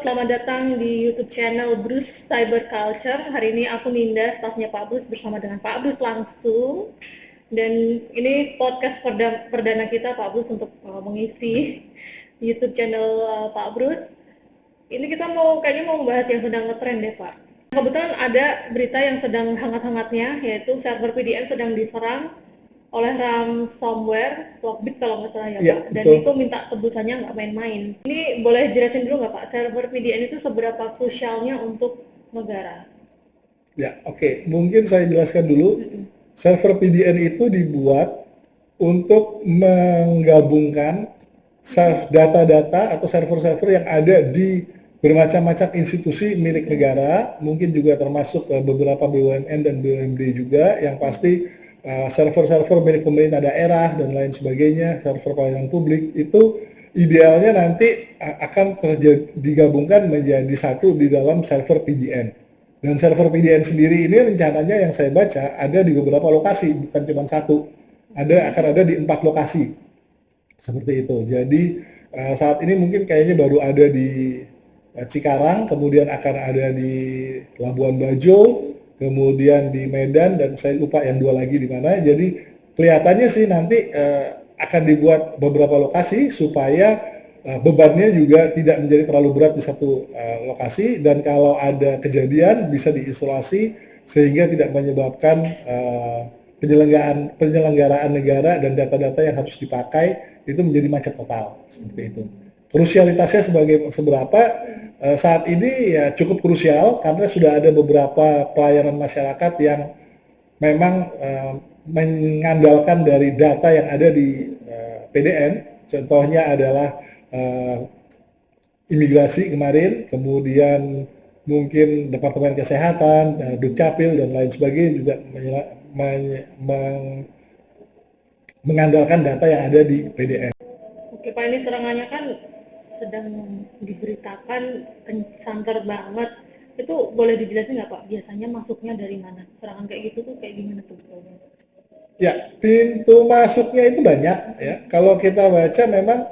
selamat datang di YouTube channel Bruce Cyber Culture. Hari ini aku Ninda, stafnya Pak Bruce bersama dengan Pak Bruce langsung. Dan ini podcast perdana kita Pak Bruce untuk mengisi YouTube channel Pak Bruce. Ini kita kayaknya mau membahas yang sedang ngetrend deh Pak. Kebetulan ada berita yang sedang hangat-hangatnya, yaitu server PDN sedang diserang oleh ransomware, Lockbit kalau nggak salah ya Pak. Dan betul. itu minta tebusannya nggak main-main. Ini boleh jelasin dulu nggak Pak, server PDN itu seberapa krusialnya untuk negara? Ya, oke. Mungkin saya jelaskan dulu. Server PDN itu dibuat untuk menggabungkan data-data atau server-server yang ada di bermacam-macam institusi milik negara, mungkin juga termasuk beberapa BUMN dan BUMD juga, yang pasti server-server milik pemerintah daerah dan lain sebagainya, server pelayanan publik, itu idealnya nanti akan digabungkan menjadi satu di dalam server PDN. Dan server PDN sendiri ini rencananya yang saya baca ada di beberapa lokasi, bukan cuma satu. Akan ada di 4 lokasi. Seperti itu. Jadi saat ini mungkin kayaknya baru ada di Cikarang, kemudian akan ada di Labuan Bajo, kemudian di Medan, dan saya lupa yang 2 lagi di mana. Jadi kelihatannya sih nanti akan dibuat beberapa lokasi supaya bebannya juga tidak menjadi terlalu berat di satu lokasi, dan kalau ada kejadian bisa diisolasi sehingga tidak menyebabkan penyelenggaraan negara dan data-data yang harus dipakai itu menjadi macet total, seperti itu. Krusialitasnya seberapa? Saat ini ya cukup krusial karena sudah ada beberapa pelayanan masyarakat yang memang mengandalkan dari data yang ada di PDN. Contohnya adalah imigrasi kemarin, kemudian mungkin Departemen Kesehatan, Dukcapil dan lain sebagainya juga mengandalkan data yang ada di PDN. Oke Pak, ini serangannya kan sedang diberitakan santer banget. Itu boleh dijelasin nggak Pak, biasanya masuknya dari mana? Serangan kayak gitu tuh kayak gimana sebetulnya? Ya, pintu masuknya itu banyak ya. Kalau kita baca memang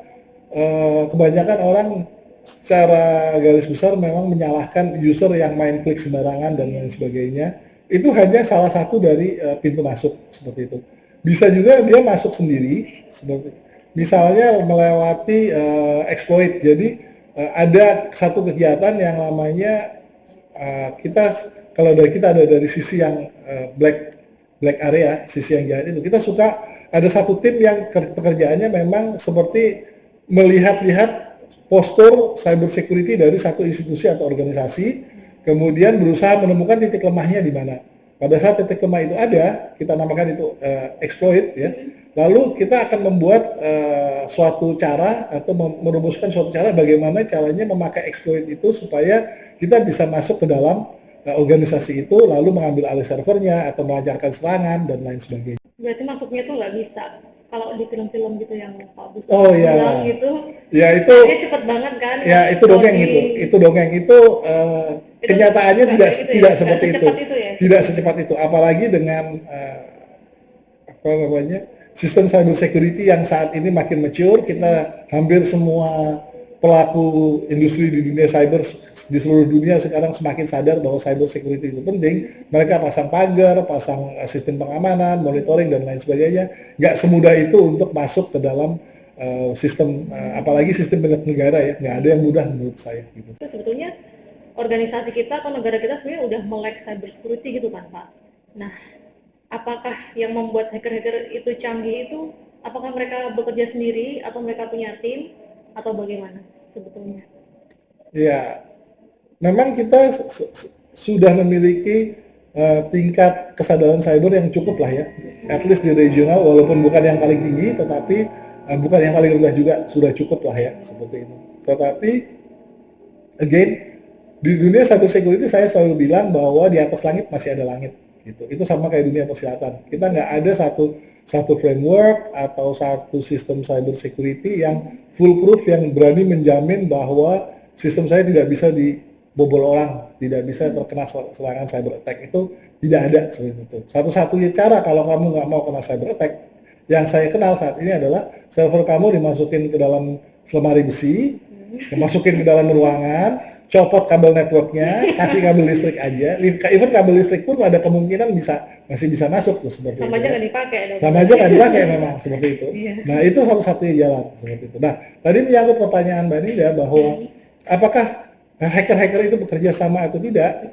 kebanyakan orang secara garis besar memang menyalahkan user yang main klik sembarangan dan lain sebagainya. Itu hanya salah satu dari pintu masuk seperti itu. Bisa juga dia masuk sendiri, seperti misalnya melewati exploit. Jadi ada satu kegiatan yang namanya kalau dari kita ada dari sisi yang black area, sisi yang jahat itu, kita suka ada satu tim yang pekerjaannya memang seperti melihat-lihat postur cyber security dari satu institusi atau organisasi, kemudian berusaha menemukan titik lemahnya di mana. Pada saat titik lemah itu ada, kita namakan itu exploit ya. Lalu kita akan membuat suatu cara atau merumuskan suatu cara bagaimana caranya memakai exploit itu supaya kita bisa masuk ke dalam organisasi itu, lalu mengambil alih servernya atau melancarkan serangan dan lain sebagainya. Berarti masuknya tuh nggak bisa kalau di film-film gitu yang Pak Bus bilang gitu. Ya itu. Cepet banget kan? Ya itu dongeng gitu. Itu dongeng itu kenyataannya tidak seperti itu. Tidak secepat itu. Apalagi dengan sistem cyber security yang saat ini makin mature, kita hampir semua pelaku industri di dunia cyber di seluruh dunia sekarang semakin sadar bahwa cyber security itu penting. Mereka pasang pagar, pasang sistem pengamanan, monitoring dan lain sebagainya. Nggak semudah itu untuk masuk ke dalam sistem, apalagi sistem milik negara ya. Nggak ada yang mudah menurut saya. Gitu. Itu sebetulnya organisasi kita atau negara kita sebenarnya udah melek cyber security gitu kan Pak. Nah, apakah yang membuat hacker-hacker itu canggih itu, apakah mereka bekerja sendiri atau mereka punya tim atau bagaimana sebetulnya? Ya, memang kita sudah memiliki tingkat kesadaran cyber yang cukup lah ya, at least di regional, walaupun bukan yang paling tinggi, tetapi bukan yang paling rendah juga, sudah cukup lah ya, seperti itu. Tetapi, again, di dunia cyber security saya selalu bilang bahwa di atas langit masih ada langit. Gitu. Itu sama kayak dunia persilatan. Kita nggak ada satu framework atau satu sistem cyber security yang foolproof, yang berani menjamin bahwa sistem saya tidak bisa dibobol orang, tidak bisa terkena serangan cyber attack. Itu tidak ada seperti itu. Satu-satunya cara kalau kamu nggak mau kena cyber attack, yang saya kenal saat ini adalah server kamu dimasukin ke dalam lemari besi, dimasukin ke dalam ruangan, copot kabel networknya, kasih kabel listrik aja. Even kabel listrik pun ada kemungkinan masih bisa masuk tuh seperti Sama itu. aja Ya. nggak dipakai dong. Sama aja nggak dipakai memang seperti itu. Iya. Nah itu satu-satunya jalan seperti itu. Nah tadi menyangkut pertanyaan Mbak Nida bahwa apakah hacker-hacker itu bekerja sama atau tidak?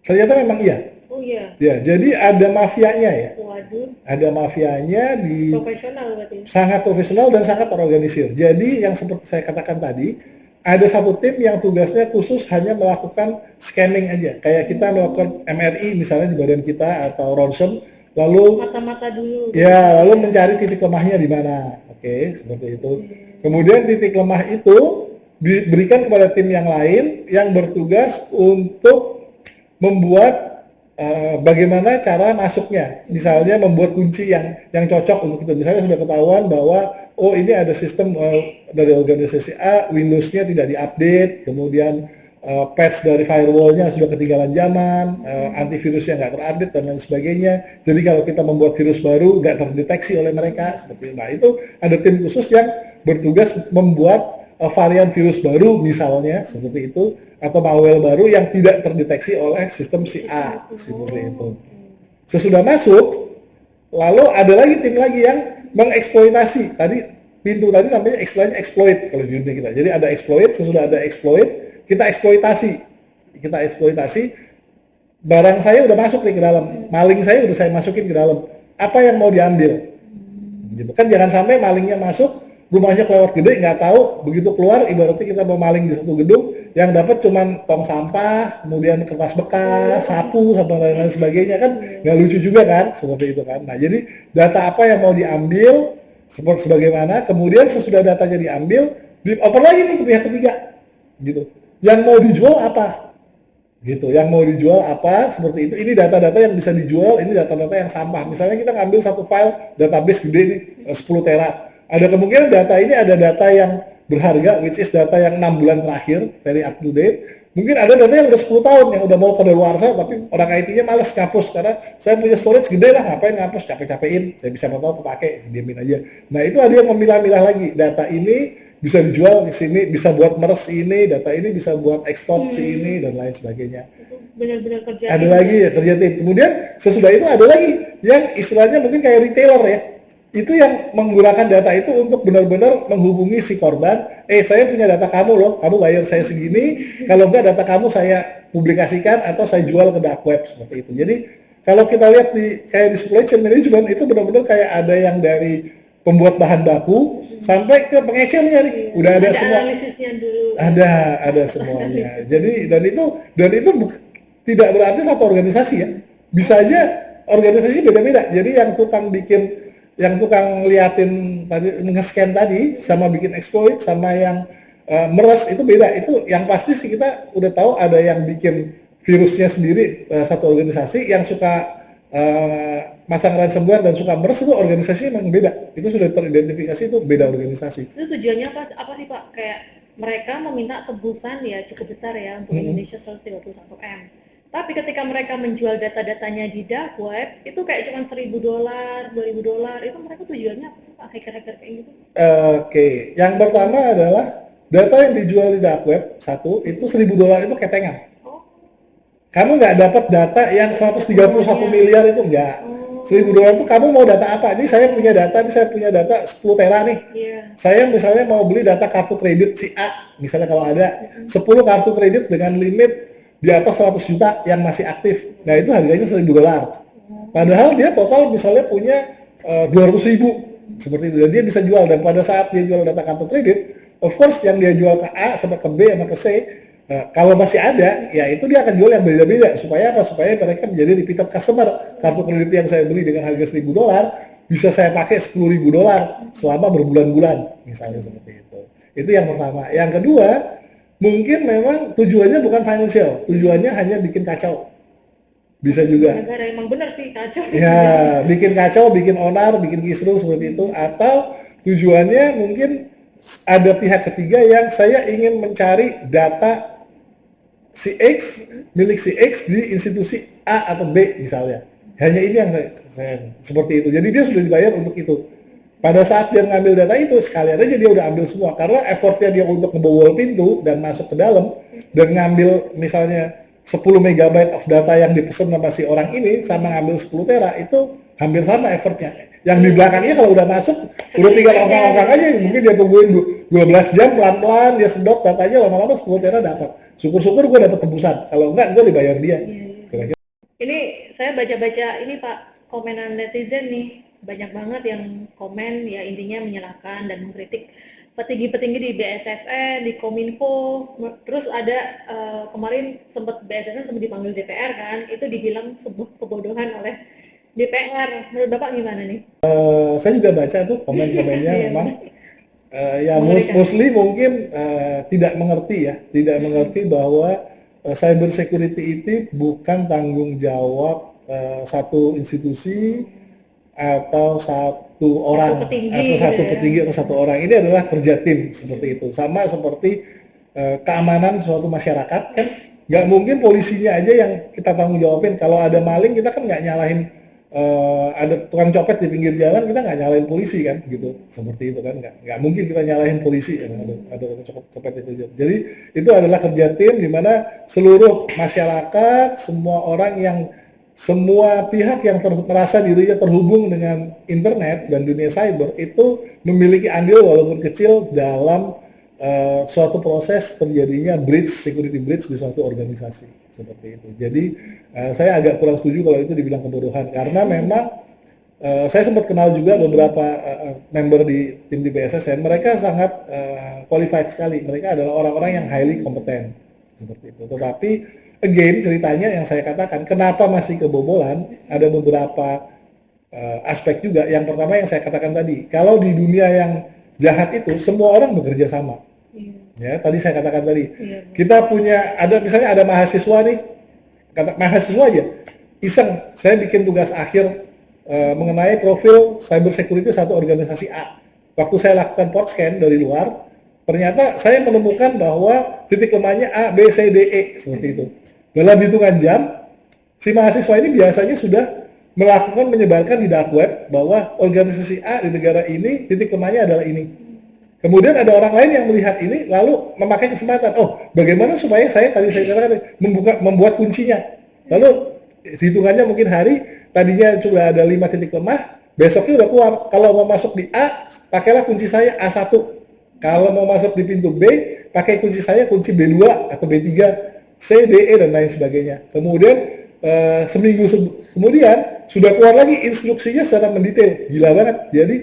Ternyata memang iya. Oh iya. Ya, jadi ada mafianya ya. Waduh. Ada mafianya di Profesional berarti. sangat profesional dan sangat terorganisir. Jadi yang seperti saya katakan tadi, ada satu tim yang tugasnya khusus hanya melakukan scanning aja. Kayak kita melakukan MRI misalnya di badan kita atau ronsen, lalu Mata-mata dulu. ya lalu mencari titik lemahnya di mana. Oke, seperti itu. Kemudian titik lemah itu diberikan kepada tim yang lain yang bertugas untuk membuat bagaimana cara masuknya, misalnya membuat kunci yang cocok untuk itu. Misalnya sudah ketahuan bahwa oh ini ada sistem dari organisasi A, Windows-nya tidak diupdate, kemudian patch dari firewall-nya sudah ketinggalan zaman, antivirusnya nggak terupdate dan lain sebagainya. Jadi kalau kita membuat virus baru nggak terdeteksi oleh mereka seperti itu. Nah itu ada tim khusus yang bertugas membuat varian virus baru misalnya seperti itu, atau malware baru yang tidak terdeteksi oleh sistem si A seperti itu. Sesudah masuk, lalu ada lagi tim lagi yang mengeksploitasi. Tadi pintu tadi namanya istilahnya exploit kalau di dunia kita. Jadi ada exploit, sesudah ada exploit, kita eksploitasi. Kita eksploitasi, barang saya udah masuk nih ke dalam, maling saya udah saya masukin ke dalam. Apa yang mau diambil? Gitu kan, jangan sampai malingnya masuk, rumahnya kelewat gede, nggak tahu, begitu keluar ibaratnya kita mau maling di satu gedung, yang dapat cuman tong sampah, kemudian kertas bekas, sapu, sama lain-lain sebagainya, kan nggak lucu juga kan, seperti itu kan. Nah jadi data apa yang mau diambil, seperti sebagaimana, kemudian sesudah datanya diambil, dioper lagi nih ke pihak ketiga, gitu. Yang mau dijual apa? Gitu, yang mau dijual apa, seperti itu. Ini data-data yang bisa dijual, ini data-data yang sampah. Misalnya kita ngambil satu file database gede nih, 10 tera. Ada kemungkinan data ini ada data yang berharga, which is data yang 6 bulan terakhir, very up to date. Mungkin ada data yang udah 10 tahun, yang udah mau kadaluarsa, tapi orang IT-nya males ngapus, karena saya punya storage gede lah, ngapain ngapus, capek-capekin, saya bisa mau tahu kepake, diamin aja. Nah itu ada yang memilah-milah lagi, data ini bisa dijual di sini, bisa buat meres ini, data ini bisa buat ekspor ini, dan lain sebagainya. Itu benar-benar kerja. Ada lagi ya, kerja tim. Kemudian sesudah itu ada lagi, yang istilahnya mungkin kayak retailer ya, itu yang menggunakan data itu untuk benar-benar menghubungi si korban, saya punya data kamu loh, kamu bayar saya segini, kalau enggak data kamu saya publikasikan atau saya jual ke dark web, seperti itu. Jadi kalau kita lihat kayak di supply chain management itu benar-benar kayak ada yang dari pembuat bahan baku sampai ke pengecernya nih, udah ada semua. Analisisnya dulu. Ada semuanya. Jadi dan itu tidak berarti satu organisasi ya. Bisa aja organisasi beda-beda. Jadi yang tukang liatin tadi, nge-scan tadi, sama bikin exploit, sama yang meres itu beda. Itu yang pasti sih kita udah tahu ada yang bikin virusnya sendiri satu organisasi, yang suka masang ransomware dan suka meres itu organisasi memang beda. Itu sudah teridentifikasi, itu beda organisasi. Itu tujuannya apa sih Pak? Kayak mereka meminta tebusan ya cukup besar ya untuk Indonesia 131 M. Tapi ketika mereka menjual data-datanya di dark web, itu kayak cuma $1.000, $2.000, itu mereka tujuannya apa sih Pak? Hacker-hacker kayak gitu? Oke. Yang pertama adalah data yang dijual di dark web, satu, itu $1.000 itu ketengan. Oh. Kamu nggak dapat data yang 131 miliar itu enggak. $1.000 itu kamu mau data apa? Ini saya punya data 10 tera nih. Yeah. Saya misalnya mau beli data kartu kredit si A, misalnya kalau ada 10 kartu kredit dengan limit di atas 100 juta yang masih aktif. Nah itu harganya $1.000. Padahal dia total misalnya punya 200.000 seperti itu. Dan dia bisa jual, dan pada saat dia jual data kartu kredit, of course yang dia jual ke A sampai ke B sampai ke C, kalau masih ada, ya itu dia akan jual yang beda-beda. Supaya apa? Supaya mereka menjadi repeated customer. Kartu kredit yang saya beli dengan harga $1.000 bisa saya pakai $10.000 selama berbulan-bulan, misalnya seperti itu. Itu yang pertama. Yang kedua, mungkin memang tujuannya bukan financial, tujuannya hanya bikin kacau. Bisa juga. Negara emang benar sih kacau. Ya, bikin kacau, bikin onar, bikin kisruh seperti itu. Atau tujuannya mungkin ada pihak ketiga yang saya ingin mencari data si X, milik si X di institusi A atau B misalnya. Hanya ini yang saya seperti itu. Jadi dia sudah dibayar untuk itu. Pada saat dia ngambil data itu, sekalian aja dia udah ambil semua. Karena effortnya dia untuk ngebobol pintu dan masuk ke dalam, dan ngambil misalnya 10 megabyte of data yang dipesan sama si orang ini, sama ngambil 10 tera, itu hampir sama effortnya. Yang di belakangnya kalau udah masuk, udah tinggal ongkang-ongkang aja, mungkin dia tungguin 12 jam pelan-pelan, dia sedot datanya, lama-lama 10 tera dapat. Syukur-syukur gue dapat tebusan, kalau enggak gue dibayar dia. Kira-kira. Ini saya baca-baca ini Pak, komenan netizen nih, banyak banget yang komen ya intinya menyalahkan dan mengkritik petinggi-petinggi di BSSN, di Kominfo, terus ada kemarin sempat BSSN sempat dipanggil DPR kan, itu dibilang sebuah kebodohan oleh DPR. Menurut Bapak gimana nih? Saya juga baca tuh komen-komennya memang ya mostly mungkin tidak mengerti bahwa cyber security itu bukan tanggung jawab satu institusi atau satu orang atau satu petinggi atau satu orang. Ini adalah kerja tim seperti itu. Sama seperti keamanan suatu masyarakat kan, nggak mungkin polisinya aja yang kita tanggung jawabin. Kalau ada maling kita kan nggak nyalahin, ada tukang copet di pinggir jalan kita nggak nyalahin polisi kan, gitu. Seperti itu kan, nggak mungkin kita nyalahin polisi yang ada tukang copet di pinggir jalan. Jadi itu adalah kerja tim di mana seluruh masyarakat, semua pihak yang merasa dirinya terhubung dengan internet dan dunia cyber itu memiliki andil walaupun kecil dalam suatu proses terjadinya security breach di suatu organisasi seperti itu. Jadi saya agak kurang setuju kalau itu dibilang kebodohan, karena memang saya sempat kenal juga beberapa member di tim di BSSN, mereka sangat qualified sekali, mereka adalah orang-orang yang highly kompeten seperti itu. Tetapi again, ceritanya yang saya katakan, kenapa masih kebobolan, ada beberapa aspek juga. Yang pertama yang saya katakan tadi, kalau di dunia yang jahat itu, semua orang bekerja sama. Ya, tadi saya katakan tadi, kita punya, misalnya ada mahasiswa nih, mahasiswa aja, iseng, saya bikin tugas akhir mengenai profil cyber security satu organisasi A. Waktu saya lakukan port scan dari luar, ternyata saya menemukan bahwa titik lemahnya A, B, C, D, E, seperti itu. Dalam hitungan jam, si mahasiswa ini biasanya sudah menyebarkan di dark web bahwa organisasi A di negara ini, titik lemahnya adalah ini. Kemudian ada orang lain yang melihat ini, lalu memakai kesempatan, bagaimana supaya saya katakan, membuat kuncinya. Lalu hitungannya mungkin hari, tadinya sudah ada 5 titik lemah, besoknya udah keluar. Kalau mau masuk di A, pakailah kunci saya A1. Kalau mau masuk di pintu B, pakai kunci saya kunci B2 atau B3, C, D, E, dan lain sebagainya. Kemudian seminggu kemudian sudah keluar lagi instruksinya secara mendetail, gila banget. Jadi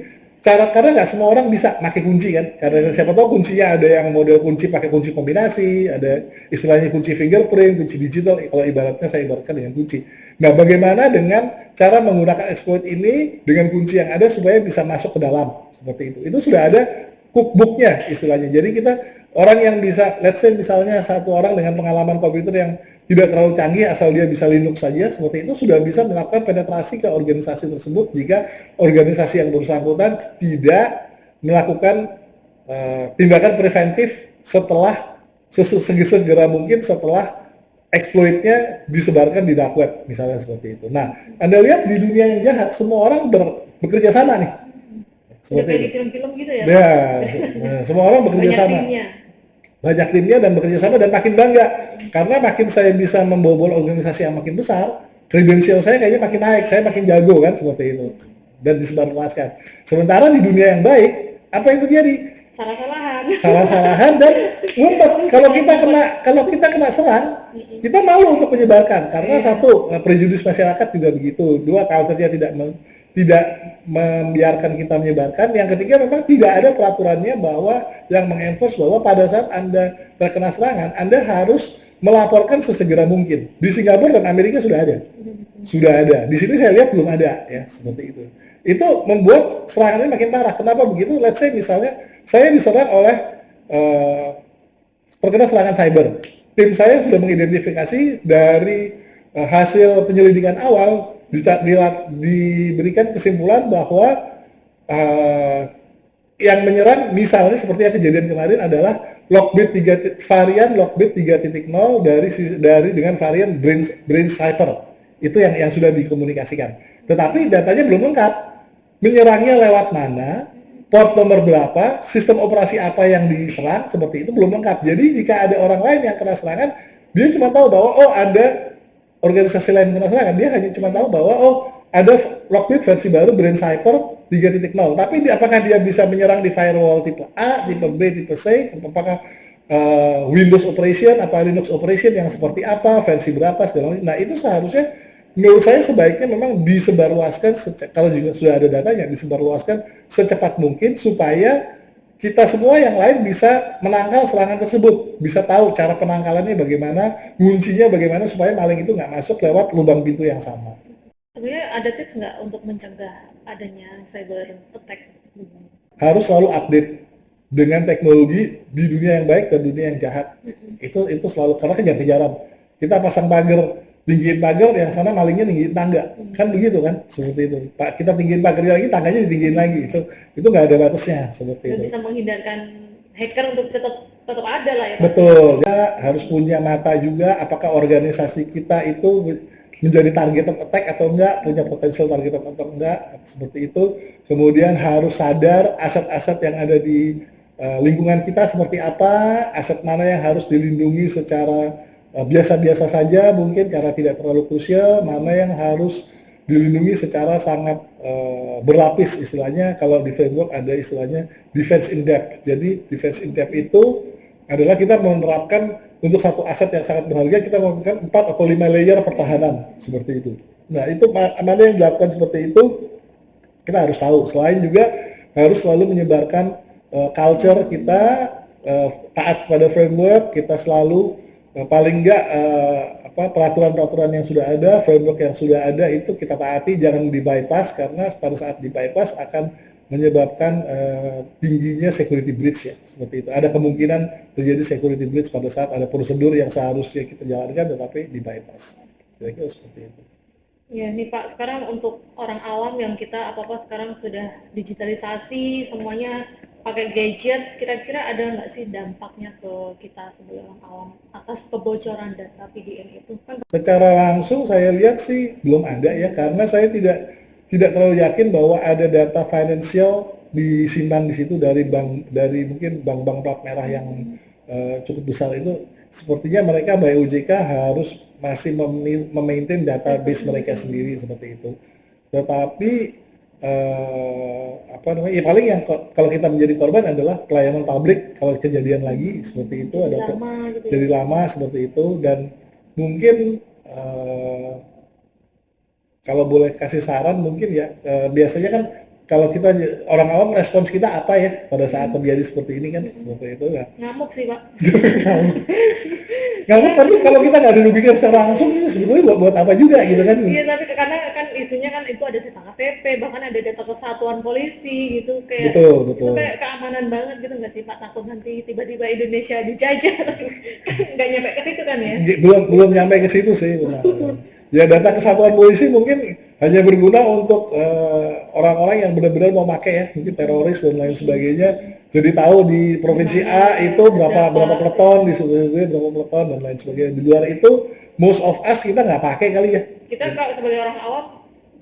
karena nggak semua orang bisa pakai kunci kan, karena siapa tahu kuncinya ada yang model kunci pakai kunci kombinasi, ada istilahnya kunci fingerprint, kunci digital, kalau ibaratnya saya ibaratkan dengan kunci. Nah, bagaimana dengan cara menggunakan exploit ini dengan kunci yang ada supaya bisa masuk ke dalam, seperti itu. Itu sudah ada cookbooknya istilahnya. Jadi kita orang yang bisa, let's say misalnya satu orang dengan pengalaman komputer yang tidak terlalu canggih, asal dia bisa Linux saja, seperti itu sudah bisa melakukan penetrasi ke organisasi tersebut jika organisasi yang bersangkutan tidak melakukan tindakan preventif setelah segera mungkin setelah exploitnya disebarkan di dark web, misalnya seperti itu. Nah, Anda lihat di dunia yang jahat, semua orang bekerja sama nih. Seperti di film-film gitu ya? Ya, semua orang bekerja sama. Banyak timnya dan bekerja sama dan makin bangga. Karena makin saya bisa membobol organisasi yang makin besar, kredensial saya kayaknya makin naik, saya makin jago kan, seperti itu. Dan disebarluaskan. Sementara di dunia yang baik, apa yang terjadi? Salah-salahan dan ngumpet. Kalau kita kena serang, kita malu untuk menyebarkan karena satu, prejudis masyarakat juga begitu. Dua, culture-nya tidak membiarkan kita menyebarkan. Yang ketiga, memang tidak ada peraturannya bahwa yang mengenforce bahwa pada saat Anda terkena serangan, Anda harus melaporkan sesegera mungkin. Di Singapura dan Amerika sudah ada. Di sini saya lihat belum ada, ya, seperti itu. Itu membuat serangannya makin parah. Kenapa begitu? Let's say misalnya saya diserang oleh terkena serangan cyber. Tim saya sudah mengidentifikasi dari hasil penyelidikan awal, diberikan kesimpulan bahwa yang menyerang misalnya seperti yang kejadian kemarin adalah varian Lockbit 3.0 dari dengan varian Brain Cipher. Itu yang sudah dikomunikasikan. Tetapi datanya belum lengkap. menyerangnya lewat mana, port nomor berapa, sistem operasi apa yang diserang, seperti itu belum lengkap. Jadi jika ada orang lain yang kena serangan, dia cuma tahu bahwa oh ada organisasi lain kena serangan, dia hanya cuma tahu bahwa oh ada Lockbit versi baru Brain Cipher 3.0. Tapi apakah dia bisa menyerang di firewall tipe A, tipe B, tipe C, apakah Windows operation, apa Linux operation yang seperti apa, versi berapa, segala macam. Nah itu seharusnya menurut saya sebaiknya memang disebarluaskan, kalau juga sudah ada datanya, disebarluaskan secepat mungkin supaya kita semua yang lain bisa menangkal serangan tersebut, bisa tahu cara penangkalannya bagaimana, kuncinya bagaimana supaya maling itu nggak masuk lewat lubang pintu yang sama. Sebenarnya ada tips nggak untuk mencegah adanya cyber attack? Harus selalu update dengan teknologi di dunia yang baik dan dunia yang jahat. Itu selalu, karena kejar-kejaran. Kita pasang pagar, tinggiin pagar, yang sana malingnya tinggiin tangga, kan begitu kan, seperti itu. Pak, kita tinggiin pagarnya lagi, tangganya ditinggiin lagi, itu nggak ada batasnya, seperti itu. Bisa menghindarkan hacker untuk tetap ada lah ya. Betul, kita harus punya mata juga, apakah organisasi kita itu menjadi targeted attack atau enggak, punya potensial targeted atau enggak, seperti itu. Kemudian harus sadar aset-aset yang ada di lingkungan kita seperti apa, aset mana yang harus dilindungi secara biasa-biasa saja mungkin karena tidak terlalu krusial, mana yang harus dilindungi secara sangat berlapis istilahnya. Kalau di framework ada istilahnya defense in depth. Jadi defense in depth itu adalah kita menerapkan untuk satu aset yang sangat berharga, kita melakukan 4 atau 5 layer pertahanan seperti itu. Nah itu mana yang dilakukan seperti itu kita harus tahu. Selain juga harus selalu menyebarkan culture kita, taat pada framework, kita selalu paling enggak peraturan-peraturan yang sudah ada, framework yang sudah ada itu kita taati, jangan di bypass, karena pada saat di bypass akan menyebabkan tingginya security breach ya, seperti itu. Ada kemungkinan terjadi security breach pada saat ada prosedur yang seharusnya kita jalankan tetapi di bypass. Kira-kira seperti itu. Ya, nih Pak, sekarang untuk orang awam yang kita apa-apa sekarang sudah digitalisasi, semuanya pakai gadget, kira-kira ada nggak sih dampaknya ke kita sebagai orang awam atas kebocoran data PDN itu? Secara langsung saya lihat sih belum ada ya, karena saya tidak terlalu yakin bahwa ada data finansial disimpan di situ dari mungkin bank-bank plat merah yang cukup besar itu. Sepertinya mereka by OJK harus masih memaintain database mereka sendiri seperti itu. Tetapi ya paling yang kalau kita menjadi korban adalah pelayanan publik kalau kejadian lagi seperti itu, ada jadi lama seperti itu. Dan mungkin kalau boleh kasih saran mungkin ya, biasanya kan kalau kita orang awam respons kita apa ya pada saat terjadi seperti ini kan, seperti itu ya. Ngamuk sih Pak. Ngamuk, tapi kalau kita nggak dirugikan secara langsung ini sebetulnya buat apa juga gitu kan. Iya, tapi karena kan isunya kan itu ada data KTP, bahkan ada data kesatuan polisi gitu, kayak betul. Itu kayak keamanan banget gitu nggak sih Pak? Takut nanti tiba-tiba Indonesia dijajah. Nggak nyampe ke situ kan ya? Belum nyampe ke situ sih benar. Ya data kesatuan polisi mungkin hanya berguna untuk orang-orang yang benar-benar mau pakai ya, mungkin teroris dan lain sebagainya. Jadi tahu di provinsi A itu berapa peleton, di sebelah B berapa peleton dan lain sebagainya. Di luar itu most of us kita nggak pakai kali ya. Kita kalau sebagai orang awam,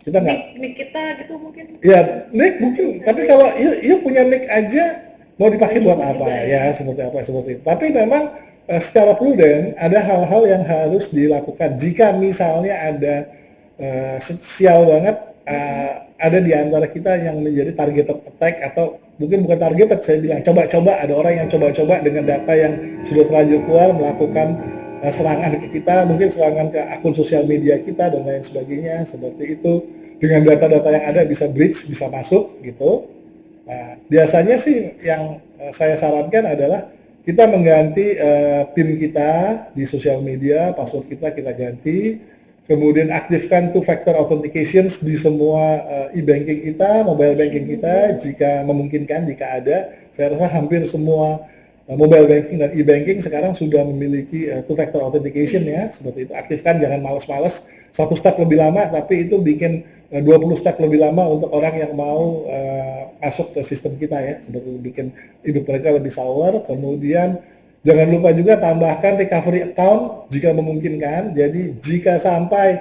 kita nggak. Nick kita gitu mungkin. Ya nick mungkin, tapi kalau ia punya nick aja mau dipakai buat apa ya, seperti itu. Tapi memang secara prudent ada hal-hal yang harus dilakukan. Jika misalnya ada sial banget ada di antara kita yang menjadi targeted attack, atau mungkin bukan targeted, saya bilang coba-coba ada orang yang coba-coba dengan data yang sudah terlanjur keluar melakukan serangan ke kita, mungkin serangan ke akun sosial media kita dan lain sebagainya, seperti itu. Dengan data-data yang ada bisa breach, bisa masuk gitu. Nah, biasanya sih yang saya sarankan adalah kita mengganti PIN kita di sosial media, password kita ganti, kemudian aktifkan two-factor authentication di semua e-banking kita, mobile banking kita, jika memungkinkan, jika ada. Saya rasa hampir semua mobile banking dan e-banking sekarang sudah memiliki two-factor authentication ya, seperti itu. Aktifkan, jangan males-males, satu step lebih lama, tapi itu bikin 20 step lebih lama untuk orang yang mau masuk ke sistem kita ya, seperti itu, bikin hidup mereka lebih sour. Kemudian jangan lupa juga tambahkan recovery account jika memungkinkan. Jadi jika sampai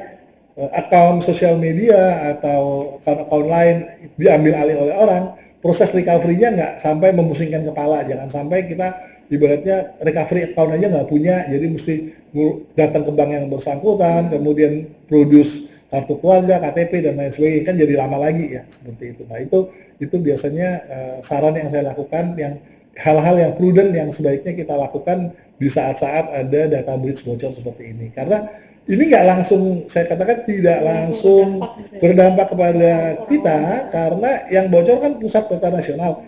account sosial media atau account lain diambil alih oleh orang, proses recovery-nya nggak sampai memusingkan kepala. Jangan sampai kita ibaratnya recovery account aja nggak punya, jadi mesti datang ke bank yang bersangkutan, kemudian produce kartu keluarga, KTP dan lain sebagainya, kan jadi lama lagi ya seperti itu. Nah itu biasanya saran yang saya lakukan, yang hal-hal yang prudent yang sebaiknya kita lakukan di saat-saat ada data breach bocor seperti ini. Karena ini nggak langsung, saya katakan tidak langsung berdampak kepada kita, karena yang bocor kan pusat data nasional.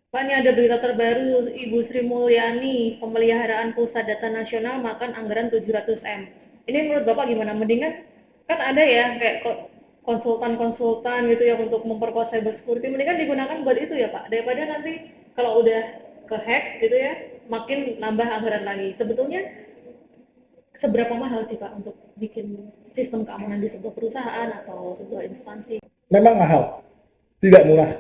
Pak, ini ada berita terbaru, Ibu Sri Mulyani, pemeliharaan pusat data nasional makan anggaran 700 M. Ini menurut Bapak gimana? Mendingan, kan ada ya kayak konsultan-konsultan gitu ya untuk memperkuat cyber security, mendingan digunakan buat itu ya Pak, daripada nanti kalau udah ke-hack gitu ya, makin nambah anggaran lagi. Sebetulnya seberapa mahal sih Pak untuk bikin sistem keamanan di sebuah perusahaan atau sebuah instansi? Memang mahal, tidak murah,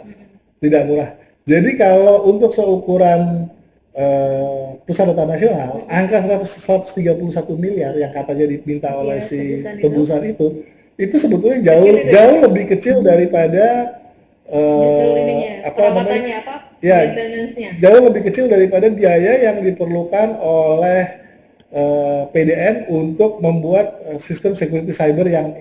tidak murah. Jadi kalau untuk seukuran pusat data nasional, angka 131 miliar yang katanya diminta oleh si tebusan itu sebetulnya jauh lebih kecil daripada apa namanya, apa? ya, jauh lebih kecil daripada biaya yang diperlukan oleh PDN untuk membuat sistem security cyber yang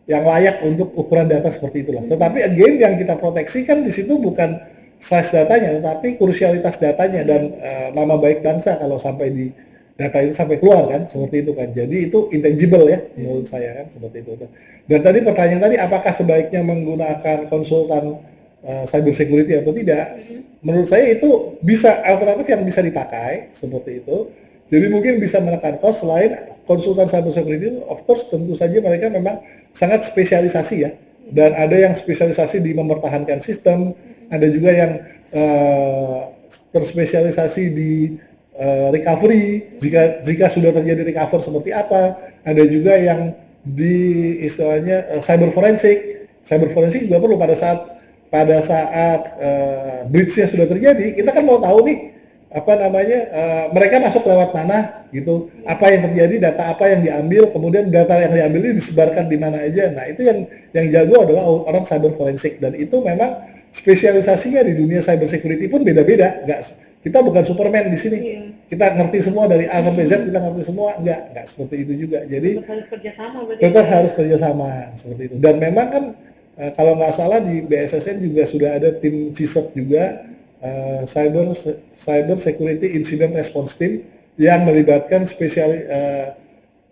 layak untuk ukuran data seperti itulah. Tetapi again yang kita proteksi kan di situ bukan size datanya, tetapi krusialitas datanya dan nama baik bangsa kalau sampai di data itu sampai keluar kan, seperti itu kan. Jadi itu intangible ya menurut saya kan, seperti itu. Dan tadi pertanyaan tadi, apakah sebaiknya menggunakan konsultan cyber security atau tidak? Menurut saya itu bisa alternatif yang bisa dipakai seperti itu. Jadi mungkin bisa menekan cost. Selain konsultan cyber security, of course tentu saja mereka memang sangat spesialisasi ya. Dan ada yang spesialisasi di mempertahankan sistem, ada juga yang terspesialisasi di recovery, jika sudah terjadi recover seperti apa. Ada juga yang di istilahnya cyber forensik. Cyber forensik juga perlu pada saat breach-nya sudah terjadi, kita kan mau tahu nih apa namanya, mereka masuk lewat mana gitu, apa yang terjadi, data apa yang diambil, kemudian data yang diambil ini disebarkan di mana aja. Nah itu yang jago adalah orang cyber forensik, dan itu memang spesialisasinya di dunia cyber security pun beda-beda. Kita bukan Superman di sini, kita ngerti semua dari A sampai Z, kita ngerti semua, enggak seperti itu juga. Jadi tetap harus kerjasama, tetap harus kerjasama seperti itu. Dan memang kan kalau nggak salah di BSSN juga sudah ada tim CISEP juga, Cyber Security Incident Response Team, yang melibatkan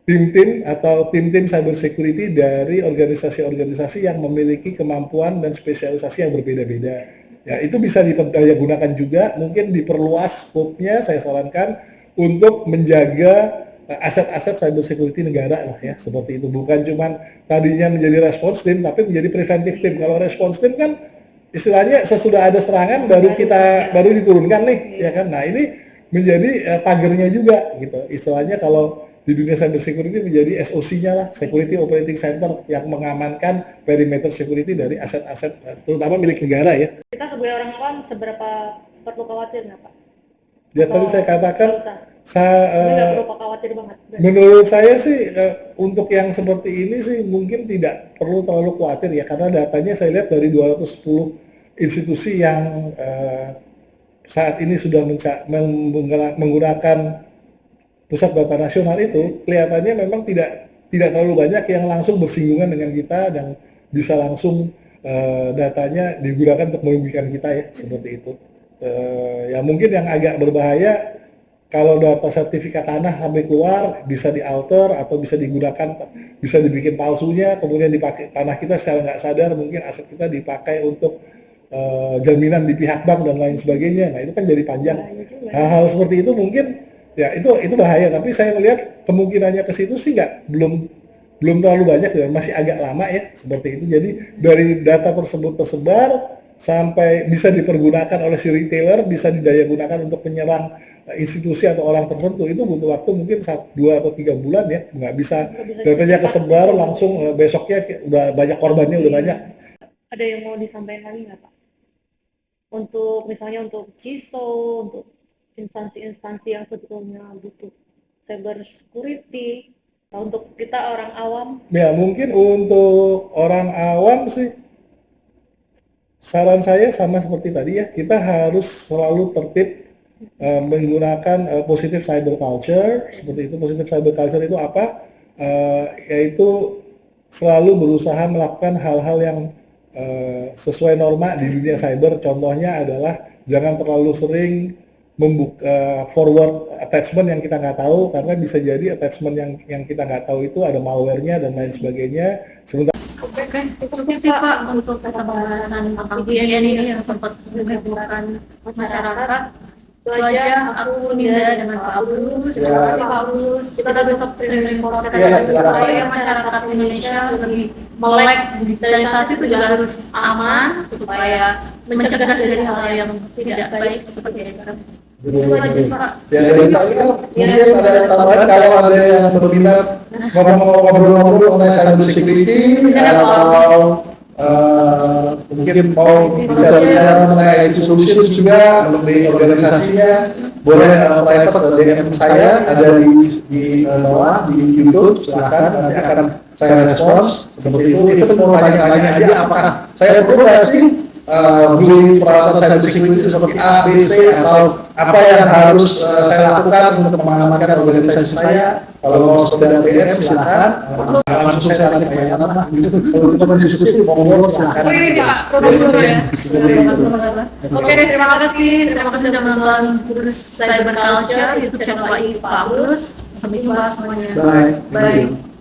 tim-tim atau tim-tim cyber security dari organisasi-organisasi yang memiliki kemampuan dan spesialisasi yang berbeda-beda. Ya, itu bisa diperdayagunakan juga, mungkin diperluas scope-nya, saya sarankan untuk menjaga aset-aset cyber security negara lah ya, seperti itu. Bukan cuma tadinya menjadi response team, tapi menjadi preventive team. Kalau response team kan istilahnya sesudah ada serangan baru diturunkan nih, ya kan. Nah ini menjadi pagernya juga gitu. Istilahnya kalau di dunia cyber security menjadi SOC-nya lah, Security Operating Center, yang mengamankan perimeter security dari aset-aset terutama milik negara ya. Kita sebagai orang awam seberapa perlu khawatir nggak Pak? Ya tadi saya katakan, nggak perlu khawatir banget. Menurut saya sih untuk yang seperti ini sih mungkin tidak perlu terlalu khawatir ya, karena datanya saya lihat dari 210 institusi yang saat ini sudah menggunakan pusat data nasional itu, kelihatannya memang tidak terlalu banyak yang langsung bersinggungan dengan kita dan bisa langsung datanya digunakan untuk merugikan kita ya, seperti itu. Ya mungkin yang agak berbahaya kalau data sertifikat tanah sampai keluar bisa dialter atau bisa digunakan, bisa dibikin palsunya, kemudian dipakai tanah kita secara nggak sadar, mungkin aset kita dipakai untuk jaminan di pihak bank dan lain sebagainya. Nah itu kan jadi panjang. Hal-hal seperti itu mungkin ya itu bahaya. Tapi saya melihat kemungkinannya ke situ sih belum terlalu banyak ya, masih agak lama ya seperti itu. Jadi dari data tersebut tersebar sampai bisa dipergunakan oleh si retailer, bisa didaya gunakan untuk menyerang institusi atau orang tertentu, itu butuh waktu mungkin 2 atau 3 bulan ya, nggak bisa datanya kesebar langsung besoknya udah banyak korbannya, udah banyak. Ada yang mau disampaikan lagi nggak Pak? Untuk misalnya untuk CISO, untuk instansi-instansi yang sebetulnya butuh cyber security, untuk kita orang awam? Ya, mungkin untuk orang awam sih, saran saya sama seperti tadi ya, kita harus selalu tertib menggunakan positive cyber culture. Seperti itu. Positive cyber culture itu apa? Yaitu selalu berusaha melakukan hal-hal yang sesuai norma di dunia cyber. Contohnya adalah jangan terlalu sering membuka forward attachment yang kita nggak tahu, karena bisa jadi attachment yang kita nggak tahu itu ada malware-nya dan lain sebagainya. Sementara Oke, cukup sih Pak untuk pembahasan tentang VPN ini yang sempat menghebohkan masyarakat. Itu aja, aku Ninda dengan Pak Agus. Terima kasih Pak Agus. Kita besok sering-sering podcast supaya masyarakat Indonesia lebih melek digitalisasi itu juga harus aman supaya mencegah dari hal yang tidak baik seperti itu. Itu aja sih Pak. Ya, dari saya mungkin ada tambahan kalau ada yang berminat mau ngobrol-ngobrol mengenai cyber security atau mungkin mau bicara mengenai IT solutions juga mengenai organisasinya, boleh private DM saya, ada di bawah di YouTube, silakan nanti akan saya respons seperti itu mau tanya-tanya aja apakah saya perlu nggak sih beli peralatan cyber security seperti A, B, C atau apa yang harus saya lakukan untuk mengamankan organisasi saya. Kalau mau sekedar DM silakan, langsung saya tanya kayak apa. Kalau kita berdiskusi monggo silakan. Oke, terima kasih sudah menonton Gurus Cyber Culture YouTube channel Pak Agus. Sampai jumpa semuanya. Bye.